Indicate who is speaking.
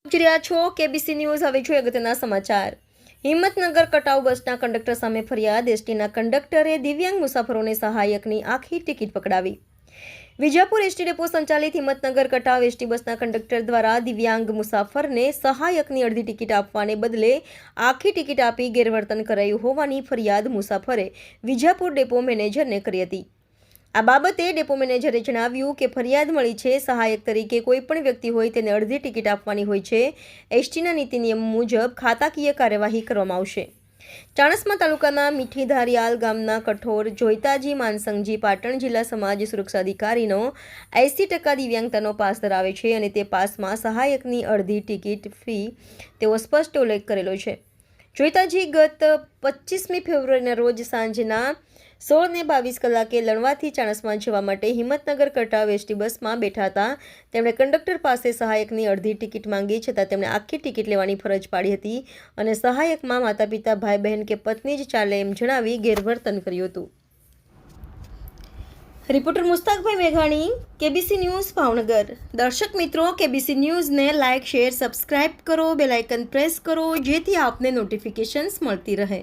Speaker 1: પહોંચી રહ્યા છો કેબીસી ન્યૂઝ। હવે જોઈએ અગત્યના સમાચાર। હિંમતનગર કટાવ બસના કંડક્ટર સામે ફરિયાદ। એસટીના કંડક્ટરે દિવ્યાંગ મુસાફરોને સહાયકની આખી ટિકિટ પકડાવી। વિજાપુર એસટી ડેપો સંચાલિત હિંમતનગર કટાવ એસટી બસના કંડક્ટર દ્વારા દિવ્યાંગ મુસાફરને સહાયકની અડધી ટિકિટ આપવાને બદલે આખી ટિકિટ આપી ગેરવર્તન કરાયું હોવાની ફરિયાદ મુસાફરે વિજાપુર ડેપો મેનેજરને કરી હતી। આ બાબતે ડેપો મેનેજરે જણાવ્યું કે ફરિયાદ મળી છે, સહાયક તરીકે કોઈ પણ વ્યક્તિ હોય તેને અડધી ટિકિટ આપવાની હોય છે। એસટીના નીતિ નિયમ મુજબ ખાતાકીય કાર્યવાહી કરવામાં આવશે। ચાણસ્મા તાલુકાના મીઠીધારિયાલ ગામના કઠોર જોઈતાજી માનસંગજી પાટણ જિલ્લા સમાજ સુરક્ષા અધિકારીનો 80% દિવ્યાંગતાનો પાસ ધરાવે છે અને તે પાસમાં સહાયકની અડધી ટિકિટ ફી તેવો સ્પષ્ટ ઉલ્લેખ કરેલો છે। જોઈતાજી ગત 25મી ફેબ્રુઆરીના રોજ સાંજના 16:22 કલાકે લણવાથી ચાણસ્મા જવા માટે હિંમતનગર કટાવ એસટી બસમાં બેઠા હતા। તેમણે કંડક્ટર પાસે સહાયકની અડધી ટિકિટ માંગી, છતાં તેમણે આખી ટિકિટ લેવાની ફરજ પાડી હતી અને સહાયકમાં માતા પિતા, ભાઈ બહેન કે પત્ની જ ચાલે એમ જણાવી ગેરવર્તન કર્યું હતું। રિપોર્ટર મુસ્તાકભાઈ મેઘાણી, કેબીસી ન્યૂઝ, ભાવનગર। દર્શક મિત્રો, કેબીસી ન્યૂઝને લાઇક, શેર, સબસ્ક્રાઇબ કરો, બેલ આઇકન પ્રેસ કરો જેથી આપને નોટિફિકેશન્સ મળતી રહે।